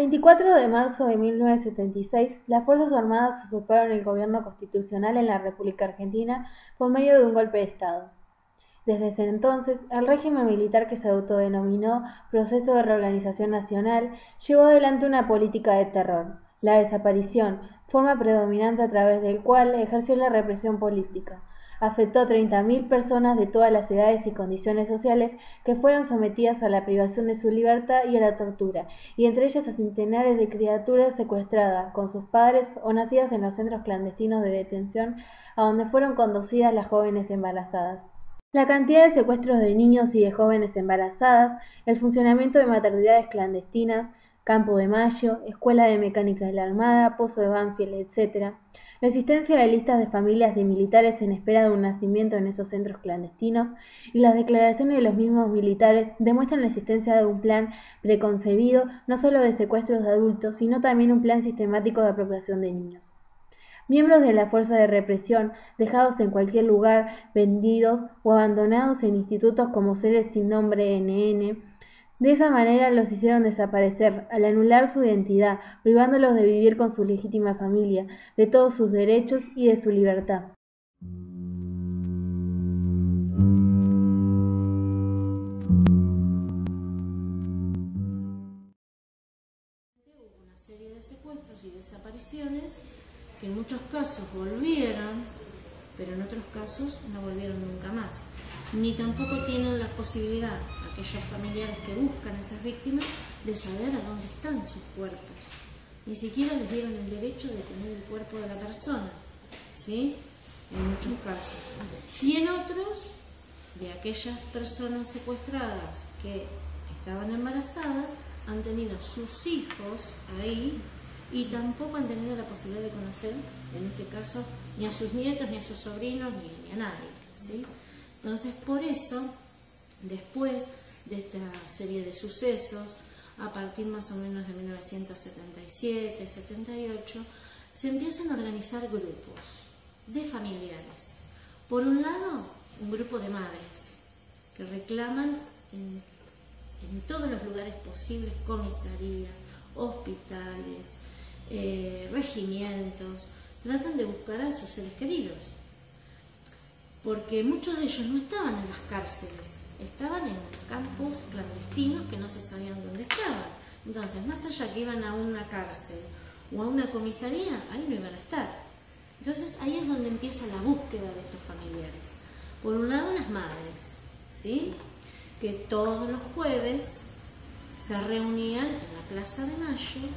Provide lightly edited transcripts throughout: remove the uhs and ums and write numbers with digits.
24 de marzo de 1976, las Fuerzas Armadas usurparon el gobierno constitucional en la República Argentina por medio de un golpe de Estado. Desde ese entonces, el régimen militar, que se autodenominó Proceso de Reorganización Nacional, llevó adelante una política de terror, la desaparición, forma predominante a través del cual ejerció la represión política. Afectó a 30.000 personas de todas las edades y condiciones sociales que fueron sometidas a la privación de su libertad y a la tortura, y entre ellas a centenares de criaturas secuestradas con sus padres o nacidas en los centros clandestinos de detención a donde fueron conducidas las jóvenes embarazadas. La cantidad de secuestros de niños y de jóvenes embarazadas, el funcionamiento de maternidades clandestinas, Campo de Mayo, Escuela de Mecánica de la Armada, Pozo de Banfield, etc. La existencia de listas de familias de militares en espera de un nacimiento en esos centros clandestinos y las declaraciones de los mismos militares demuestran la existencia de un plan preconcebido no solo de secuestros de adultos, sino también un plan sistemático de apropiación de niños. Miembros de la fuerza de represión, dejados en cualquier lugar, vendidos o abandonados en institutos como seres sin nombre NN. De esa manera los hicieron desaparecer, al anular su identidad, privándolos de vivir con su legítima familia, de todos sus derechos y de su libertad. Hubo una serie de secuestros y desapariciones que en muchos casos volvieron, pero en otros casos no volvieron nunca más. Ni tampoco tienen la posibilidad, aquellos familiares que buscan a esas víctimas, de saber a dónde están sus cuerpos. Ni siquiera les dieron el derecho de tener el cuerpo de la persona, ¿sí? En muchos casos. Y en otros, de aquellas personas secuestradas que estaban embarazadas, han tenido sus hijos ahí y tampoco han tenido la posibilidad de conocer, en este caso, ni a sus nietos, ni a sus sobrinos, ni a nadie, ¿sí? Entonces, por eso, después de esta serie de sucesos, a partir más o menos de 1977, 78, se empiezan a organizar grupos de familiares. Por un lado, un grupo de madres que reclaman en todos los lugares posibles, comisarías, hospitales, regimientos, tratan de buscar a sus seres queridos, porque muchos de ellos no estaban en las cárceles, estaban en campos clandestinos que no se sabían dónde estaban. Entonces, más allá que iban a una cárcel o a una comisaría, ahí no iban a estar. Entonces, ahí es donde empieza la búsqueda de estos familiares. Por un lado, las madres, ¿sí?, que todos los jueves se reunían en la Plaza de Mayo,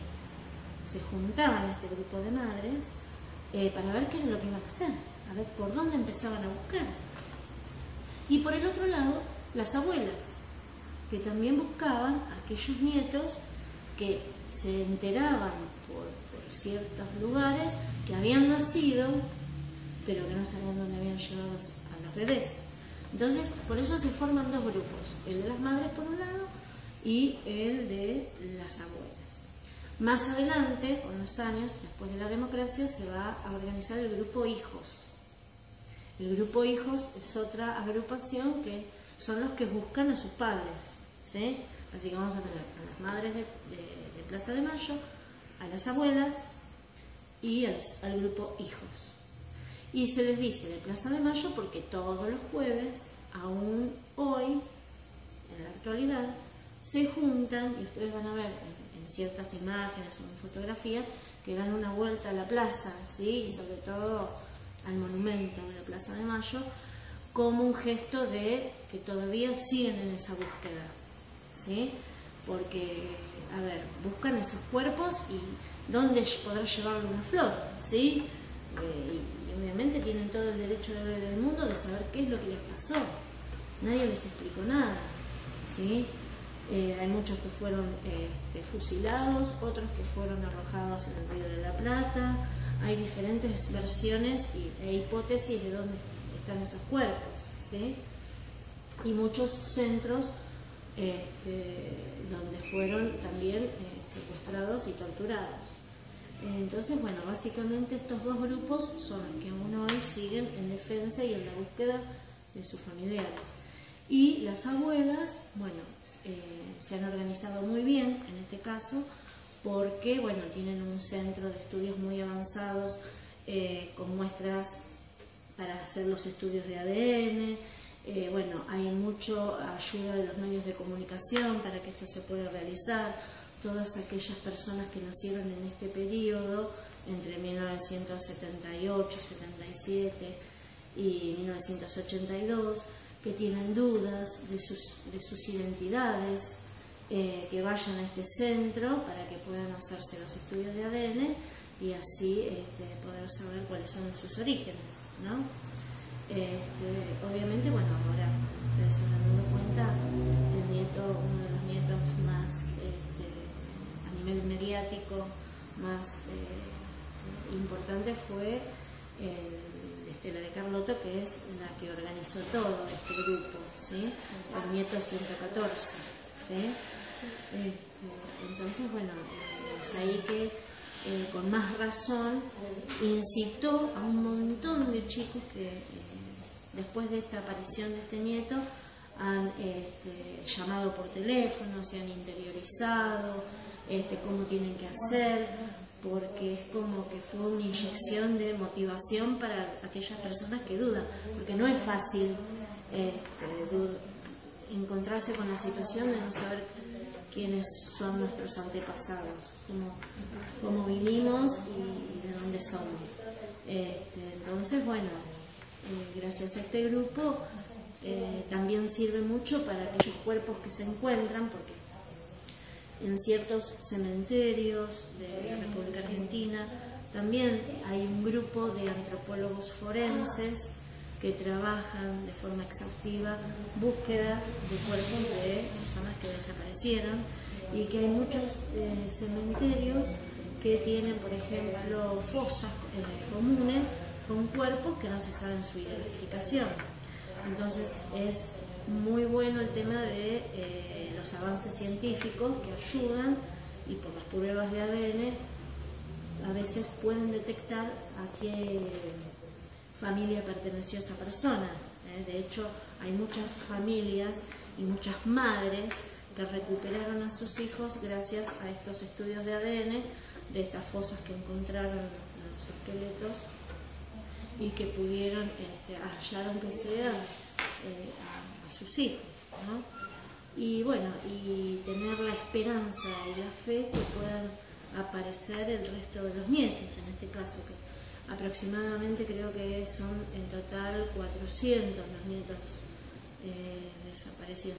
se juntaban este grupo de madres para ver qué era lo que iban a hacer, a ver por dónde empezaban a buscar. Y por el otro lado, las abuelas, que también buscaban a aquellos nietos que se enteraban por ciertos lugares que habían nacido, pero que no sabían dónde habían llevado a los bebés. Entonces, por eso se forman dos grupos, el de las madres por un lado y el de las abuelas. Más adelante, con los años, después de la democracia, se va a organizar el grupo Hijos. El grupo Hijos es otra agrupación que son los que buscan a sus padres, ¿sí? Así que vamos a tener a las madres de Plaza de Mayo, a las abuelas y al grupo Hijos. Y se les dice de Plaza de Mayo porque todos los jueves, aún hoy, en la actualidad, se juntan, y ustedes van a ver en ciertas imágenes o en fotografías, que dan una vuelta a la plaza, ¿sí?, y sobre todo al monumento de la Plaza de Mayo, como un gesto de que todavía siguen en esa búsqueda, ¿sí? Porque, a ver, buscan esos cuerpos y dónde poder llevarle una flor, ¿sí? Y obviamente tienen todo el derecho del mundo de saber qué es lo que les pasó. Nadie les explicó nada, ¿sí? Hay muchos que fueron fusilados, otros que fueron arrojados en el Río de la Plata. Hay diferentes versiones e hipótesis de dónde están esos cuerpos, ¿sí? Y muchos centros donde fueron también secuestrados y torturados. Entonces, bueno, básicamente estos dos grupos son los que aún hoy siguen en defensa y en la búsqueda de sus familiares. Y las abuelas, bueno, se han organizado muy bien, en este caso, porque bueno, tienen un centro de estudios muy avanzados con muestras para hacer los estudios de ADN. Bueno, hay mucha ayuda de los medios de comunicación para que esto se pueda realizar. Todas aquellas personas que nacieron en este periodo, entre 1978, 77 y 1982, que tienen dudas de sus identidades, que vayan a este centro para que puedan hacerse los estudios de ADN y así poder saber cuáles son sus orígenes, ¿no? Obviamente, bueno, ahora ustedes se están dando cuenta, uno de los nietos más, a nivel mediático, más importante fue la de Carlotto, que es la que organizó todo este grupo, ¿sí? El nieto 114, ¿sí? Entonces, bueno, es ahí que con más razón incitó a un montón de chicos que después de esta aparición de este nieto han llamado por teléfono, se han interiorizado cómo tienen que hacer, porque es como que fue una inyección de motivación para aquellas personas que dudan, porque no es fácil encontrarse con la situación de no saber quiénes son nuestros antepasados, cómo vinimos y de dónde somos. Entonces, bueno, gracias a este grupo también sirve mucho para aquellos cuerpos que se encuentran, porque en ciertos cementerios de la República Argentina también hay un grupo de antropólogos forenses que trabajan de forma exhaustiva búsquedas de cuerpos de personas que desaparecieron, y que hay muchos cementerios que tienen, por ejemplo, fosas comunes con cuerpos que no se saben su identificación. Entonces es muy bueno el tema de los avances científicos que ayudan, y por las pruebas de ADN a veces pueden detectar a qué familia perteneció esa persona. De hecho, hay muchas familias y muchas madres que recuperaron a sus hijos gracias a estos estudios de ADN de estas fosas que encontraron los esqueletos, y que pudieron hallar, aunque sea, a sus hijos, ¿no? Y bueno, y tener la esperanza y la fe que puedan aparecer el resto de los nietos, en este caso, que aproximadamente creo que son en total 400 los nietos desaparecidos.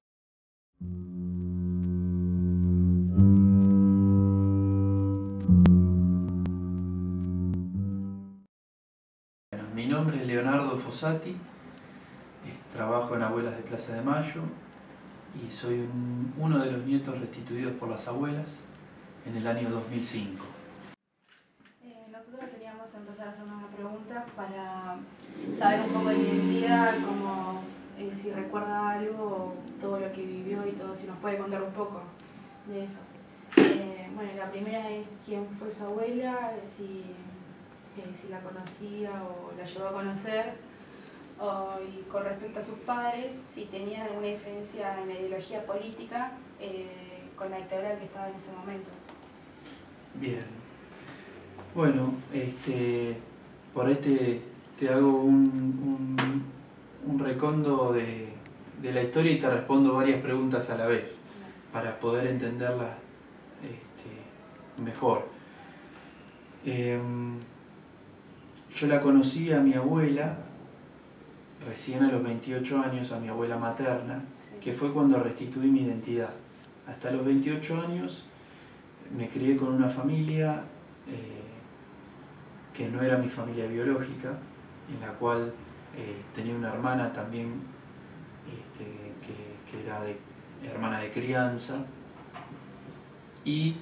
Mi nombre es Leonardo Fossati, trabajo en Abuelas de Plaza de Mayo y soy uno de los nietos restituidos por las abuelas en el año 2005. Nosotros queríamos empezar a hacer unas preguntas para saber un poco de mi identidad, como si recuerda algo, todo lo que vivió y todo, si nos puede contar un poco de eso. Bueno, la primera es quién fue su abuela, si la conocía o la llegó a conocer, y con respecto a sus padres, si tenían alguna diferencia en la ideología política con la dictadura que estaba en ese momento. Bien, bueno, por ahí te hago un recondo de la historia y te respondo varias preguntas a la vez para poder entenderla mejor. Yo la conocí a mi abuela recién a los 28 años, a mi abuela materna, que fue cuando restituí mi identidad. Hasta los 28 años me crié con una familia que no era mi familia biológica, en la cual tenía una hermana también que era hermana de crianza, y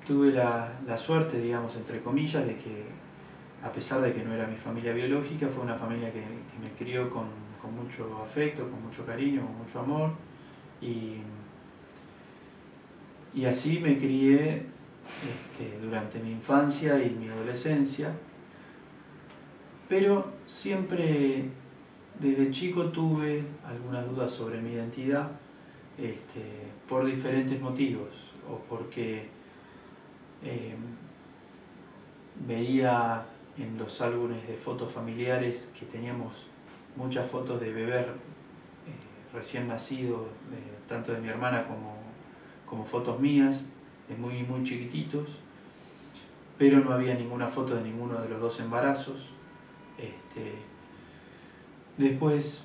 tuve la suerte, digamos, entre comillas, de que a pesar de que no era mi familia biológica, fue una familia que me crió con mucho afecto, con mucho cariño, con mucho amor, y así me crié durante mi infancia y mi adolescencia, pero siempre desde chico tuve algunas dudas sobre mi identidad por diferentes motivos, o porque Veía en los álbumes de fotos familiares que teníamos muchas fotos de bebés recién nacidos, tanto de mi hermana como fotos mías, de muy muy chiquititos, pero no había ninguna foto de ninguno de los dos embarazos. Después,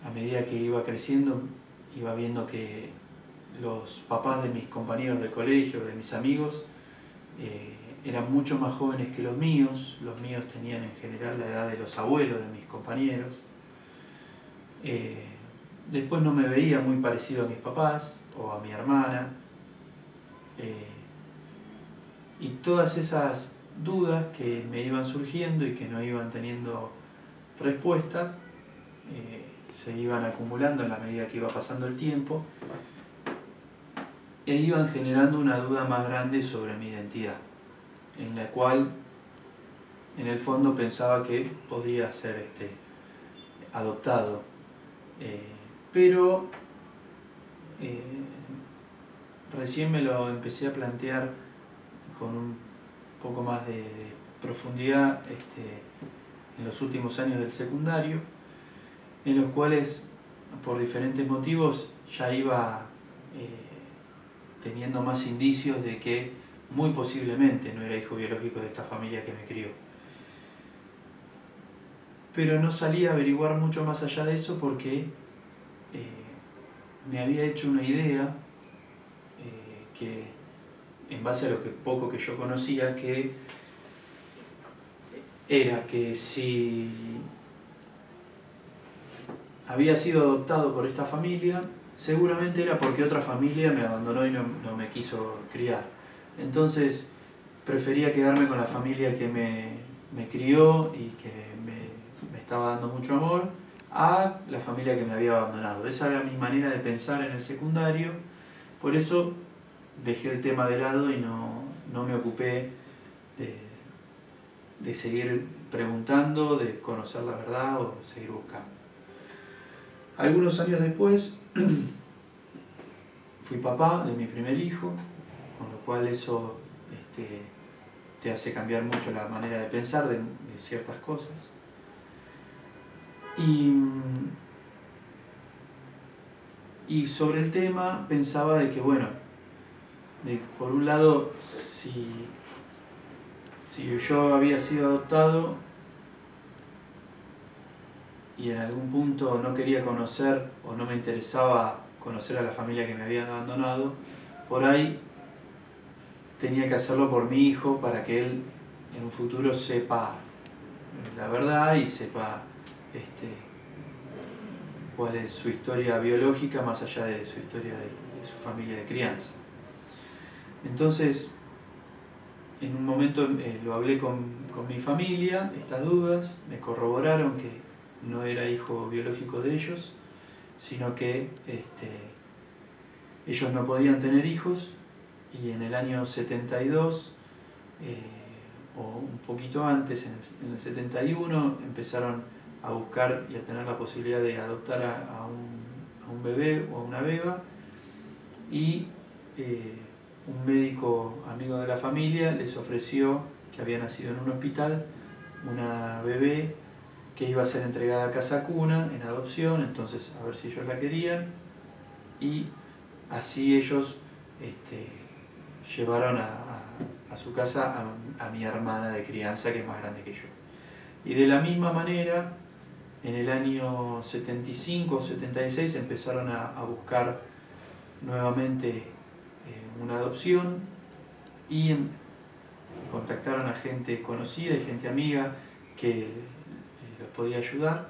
a medida que iba creciendo, iba viendo que los papás de mis compañeros de colegio, de mis amigos, eran mucho más jóvenes que los míos tenían en general la edad de los abuelos de mis compañeros. Después no me veía muy parecido a mis papás o a mi hermana. Y todas esas dudas que me iban surgiendo y que no iban teniendo respuestas, se iban acumulando en la medida que iba pasando el tiempo e iban generando una duda más grande sobre mi identidad, en la cual en el fondo pensaba que podría ser adoptado, pero recién me lo empecé a plantear con un poco más de profundidad en los últimos años del secundario, en los cuales por diferentes motivos ya iba teniendo más indicios de que muy posiblemente no era hijo biológico de esta familia que me crió. Pero no salía a averiguar mucho más allá de eso porque me había hecho una idea que, en base a lo poco que yo conocía, que era que si había sido adoptado por esta familia, seguramente era porque otra familia me abandonó y no me quiso criar. Entonces prefería quedarme con la familia que me crió y que me estaba dando mucho amor, a la familia que me había abandonado. Esa era mi manera de pensar en el secundario. Por eso dejé el tema de lado y no me ocupé de seguir preguntando, de conocer la verdad o seguir buscando. Algunos años después fui papá de mi primer hijo, con lo cual eso te hace cambiar mucho la manera de pensar de ciertas cosas. Y sobre el tema pensaba de que, bueno, por un lado, si yo había sido adoptado y en algún punto no quería conocer o no me interesaba conocer a la familia que me habían abandonado, por ahí tenía que hacerlo por mi hijo para que él en un futuro sepa la verdad y sepa cuál es su historia biológica más allá de su historia de su familia de crianza. Entonces, en un momento lo hablé con mi familia, estas dudas, me corroboraron que no era hijo biológico de ellos, sino que ellos no podían tener hijos, y en el año 72, o un poquito antes, en el 71, empezaron a buscar y a tener la posibilidad de adoptar a un bebé o a una beba, y un médico amigo de la familia les ofreció, que había nacido en un hospital, una bebé que iba a ser entregada a casa cuna en adopción, entonces a ver si ellos la querían, y así ellos llevaron a su casa a mi hermana de crianza, que es más grande que yo. Y de la misma manera, en el año 75 o 76 empezaron a buscar nuevamente una adopción, y contactaron a gente conocida y gente amiga que los podía ayudar,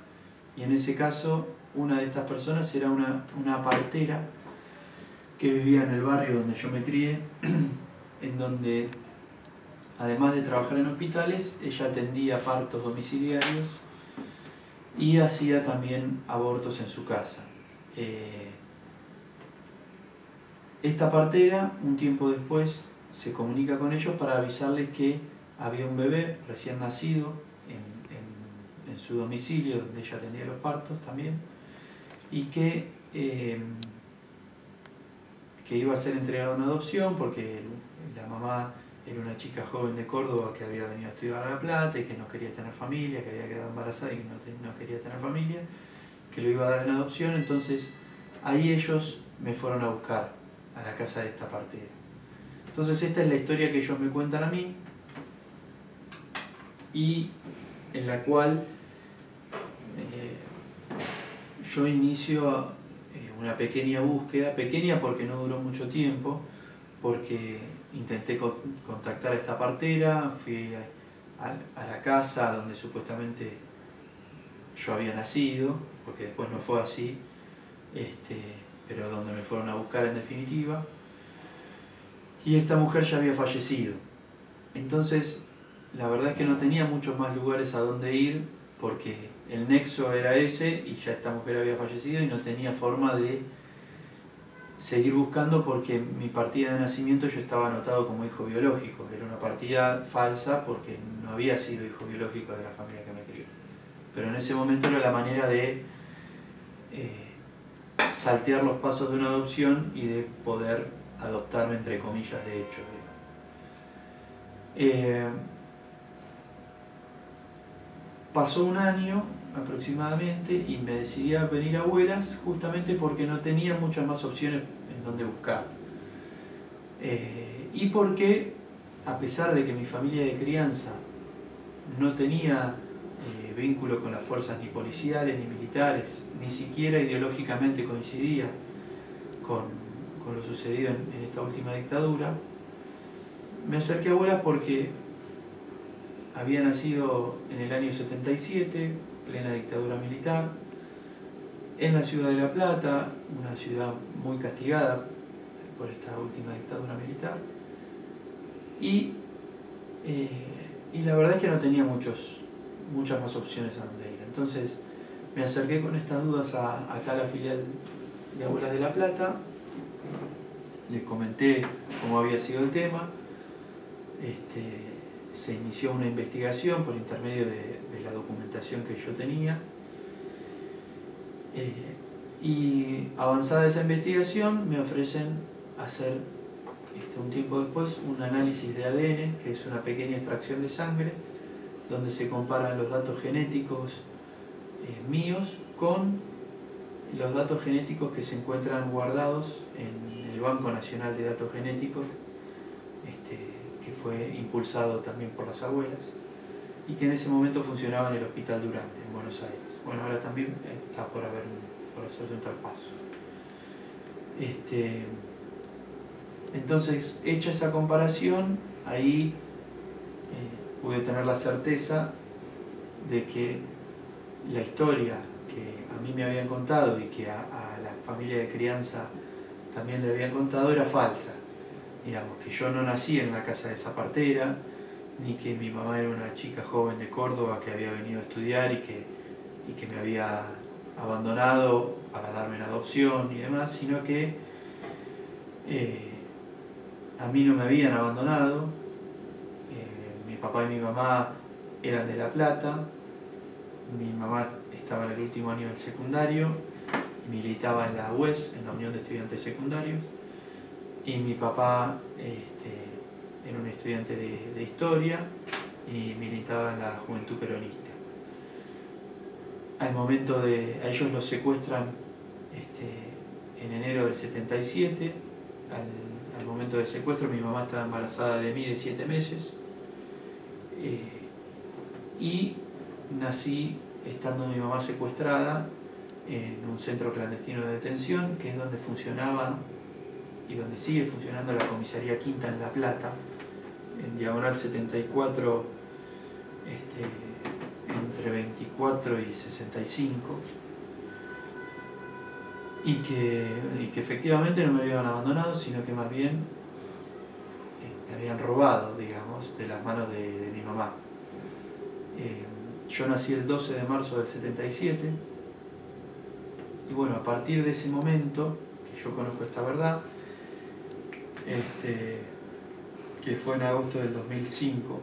y en ese caso una de estas personas era una partera que vivía en el barrio donde yo me crié, en donde además de trabajar en hospitales, ella atendía partos domiciliarios y hacía también abortos en su casa. Esta partera, un tiempo después, se comunica con ellos para avisarles que había un bebé recién nacido en su domicilio, donde ella atendía los partos también, y que que iba a ser entregado en adopción porque la mamá era una chica joven de Córdoba que había venido a estudiar a La Plata y que no quería tener familia, que había quedado embarazada y que no quería tener familia, que lo iba a dar en adopción. Entonces ahí ellos me fueron a buscar a la casa de esta partera. Entonces esta es la historia que ellos me cuentan a mí y en la cual yo inicio una pequeña búsqueda, pequeña porque no duró mucho tiempo, porque intenté contactar a esta partera, fui a la casa donde supuestamente yo había nacido, porque después no fue así, pero donde me fueron a buscar en definitiva, y esta mujer ya había fallecido. Entonces, la verdad es que no tenía muchos más lugares a donde ir, porque el nexo era ese y ya esta mujer había fallecido y no tenía forma de seguir buscando porque mi partida de nacimiento yo estaba anotado como hijo biológico. Era una partida falsa porque no había sido hijo biológico de la familia que me crió. Pero en ese momento era la manera de saltear los pasos de una adopción y de poder adoptarme entre comillas de hecho. Pasó un año aproximadamente y me decidí a venir a Abuelas justamente porque no tenía muchas más opciones en donde buscar. Y porque, a pesar de que mi familia de crianza no tenía vínculo con las fuerzas ni policiales ni militares, ni siquiera ideológicamente coincidía con lo sucedido en esta última dictadura, me acerqué a Abuelas porque había nacido en el año 77, plena dictadura militar, en la ciudad de La Plata, una ciudad muy castigada por esta última dictadura militar, y la verdad es que no tenía muchas más opciones a donde ir. Entonces me acerqué con estas dudas acá a la filial de Abuelas de La Plata, les comenté cómo había sido el tema, se inició una investigación por intermedio de la documentación que yo tenía, y avanzada esa investigación me ofrecen hacer un tiempo después un análisis de ADN, que es una pequeña extracción de sangre donde se comparan los datos genéticos míos con los datos genéticos que se encuentran guardados en el Banco Nacional de Datos Genéticos, que fue impulsado también por las abuelas y que en ese momento funcionaba en el Hospital Durán, en Buenos Aires. Bueno, ahora también está por hacerse un traspaso. Entonces, hecha esa comparación, ahí pude tener la certeza de que la historia que a mí me habían contado y que a la familia de crianza también le habían contado era falsa. Digamos, que yo no nací en la casa de esa partera, ni que mi mamá era una chica joven de Córdoba que había venido a estudiar y que me había abandonado para darme en adopción y demás, sino que a mí no me habían abandonado. Mi papá y mi mamá eran de La Plata, mi mamá estaba en el último año del secundario y militaba en la UES, en la Unión de Estudiantes Secundarios, y mi papá era un estudiante de historia y militaba en la Juventud Peronista. A ellos los secuestran en enero del 77, al momento del secuestro mi mamá estaba embarazada de mí de 7 meses, y nací estando mi mamá secuestrada en un centro clandestino de detención, que es donde funcionaba y donde sigue funcionando la comisaría Quinta en La Plata, en diagonal 74, entre 24 y 65, y que efectivamente no me habían abandonado, sino que más bien me habían robado, digamos, de las manos de mi mamá. Yo nací el 12 de marzo del 77, y bueno, a partir de ese momento que yo conozco esta verdad, que fue en agosto del 2005,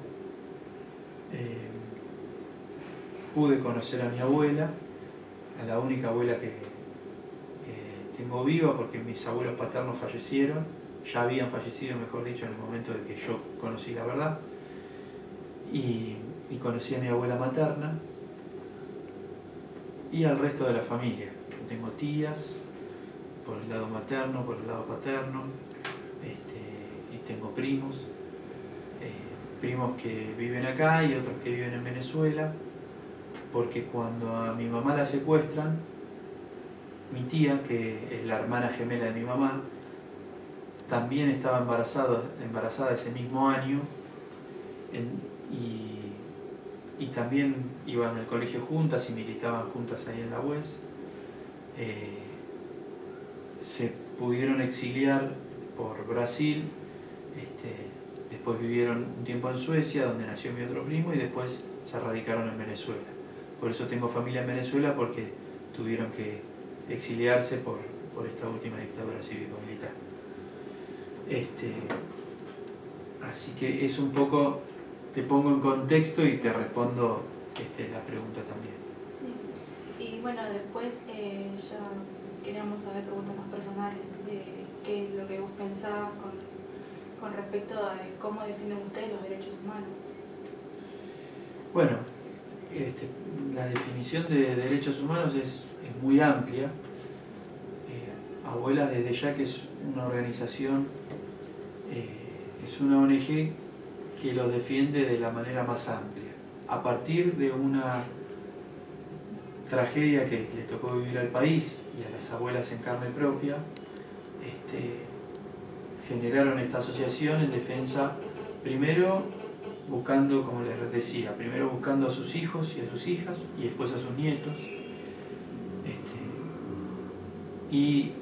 pude conocer a mi abuela, a la única abuela que tengo viva porque mis abuelos paternos fallecieron, ya habían fallecido, mejor dicho, en el momento de que yo conocí la verdad, y conocí a mi abuela materna y al resto de la familia. Yo tengo tías por el lado materno, por el lado paterno, y tengo primos, primos que viven acá y otros que viven en Venezuela, porque cuando a mi mamá la secuestran, mi tía, que es la hermana gemela de mi mamá, también estaba embarazada ese mismo año, y también iban al colegio juntas y militaban juntas ahí en la UES. Se pudieron exiliar por Brasil, después vivieron un tiempo en Suecia, donde nació mi otro primo, y después se radicaron en Venezuela. Por eso tengo familia en Venezuela, porque tuvieron que exiliarse por esta última dictadura cívico-militar. Así que es un poco, te pongo en contexto y te respondo la pregunta también. Sí. Y bueno, después ya queríamos saber preguntas más personales de qué es lo que vos pensabas con respecto a cómo defienden ustedes los derechos humanos. Bueno, la definición de derechos humanos es muy amplia. Abuelas desde ya que es una organización, es una ONG que los defiende de la manera más amplia, a partir de una tragedia que le tocó vivir al país y a las abuelas en carne propia. Generaron esta asociación en defensa, primero buscando, como les decía, primero buscando a sus hijos y a sus hijas, y después a sus nietos, y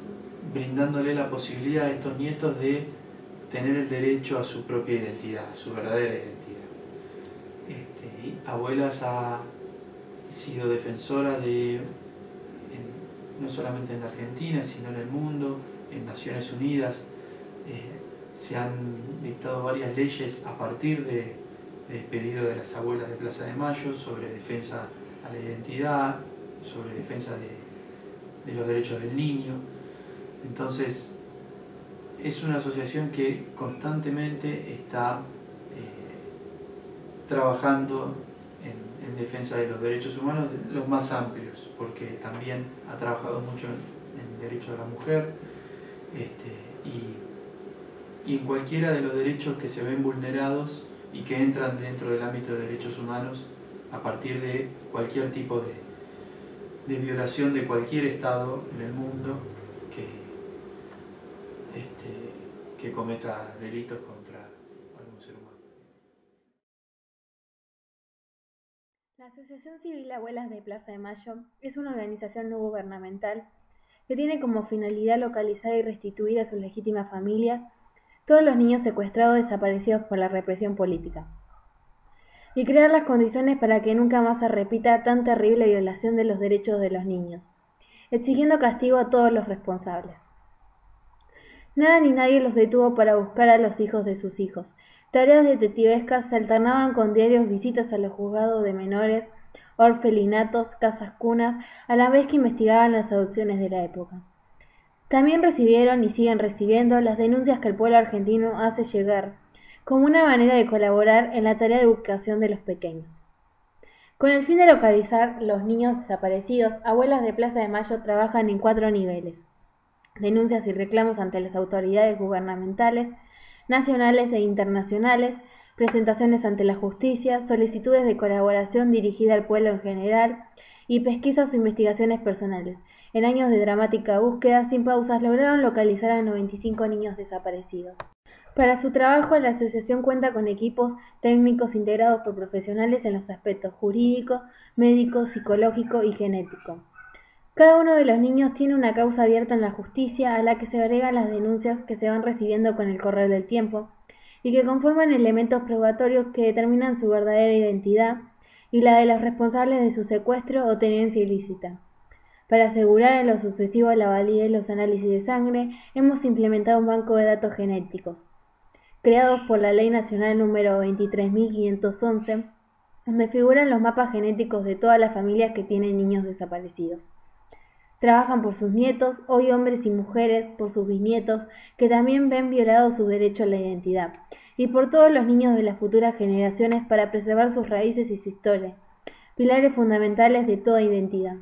brindándole la posibilidad a estos nietos de tener el derecho a su propia identidad, a su verdadera identidad. Y Abuelas ha sido defensora no solamente en la Argentina, sino en el mundo, en Naciones Unidas. Se han dictado varias leyes a partir del pedido de las abuelas de Plaza de Mayo sobre defensa a la identidad, sobre defensa de los derechos del niño. Entonces, es una asociación que constantemente está trabajando en defensa de los derechos humanos, los más amplios, porque también ha trabajado mucho en el derecho de la mujer, y en cualquiera de los derechos que se ven vulnerados y que entran dentro del ámbito de derechos humanos a partir de cualquier tipo de violación de cualquier Estado en el mundo que cometa delitos contra algún ser humano. La Asociación Civil Abuelas de Plaza de Mayo es una organización no gubernamental que tiene como finalidad localizar y restituir a sus legítimas familias todos los niños secuestrados o desaparecidos por la represión política, y crear las condiciones para que nunca más se repita tan terrible violación de los derechos de los niños, exigiendo castigo a todos los responsables. Nada ni nadie los detuvo para buscar a los hijos de sus hijos. Tareas detectivescas se alternaban con diarios visitas a los juzgados de menores, orfelinatos, casas cunas, a la vez que investigaban las adopciones de la época. También recibieron y siguen recibiendo las denuncias que el pueblo argentino hace llegar, como una manera de colaborar en la tarea de educación de los pequeños. Con el fin de localizar los niños desaparecidos, Abuelas de Plaza de Mayo trabajan en 4 niveles: denuncias y reclamos ante las autoridades gubernamentales, nacionales e internacionales, presentaciones ante la justicia, solicitudes de colaboración dirigida al pueblo en general y pesquisas o investigaciones personales. En años de dramática búsqueda sin pausas lograron localizar a 95 niños desaparecidos. Para su trabajo, la asociación cuenta con equipos técnicos integrados por profesionales en los aspectos jurídico, médico, psicológico y genético. Cada uno de los niños tiene una causa abierta en la justicia a la que se agregan las denuncias que se van recibiendo con el correr del tiempo y que conforman elementos probatorios que determinan su verdadera identidad y la de los responsables de su secuestro o tenencia ilícita. Para asegurar en lo sucesivo la validez de los análisis de sangre, hemos implementado un banco de datos genéticos, creados por la Ley Nacional número 23.511, donde figuran los mapas genéticos de todas las familias que tienen niños desaparecidos. Trabajan por sus nietos, hoy hombres y mujeres, por sus bisnietos, que también ven violado su derecho a la identidad, y por todos los niños de las futuras generaciones para preservar sus raíces y su historia, pilares fundamentales de toda identidad.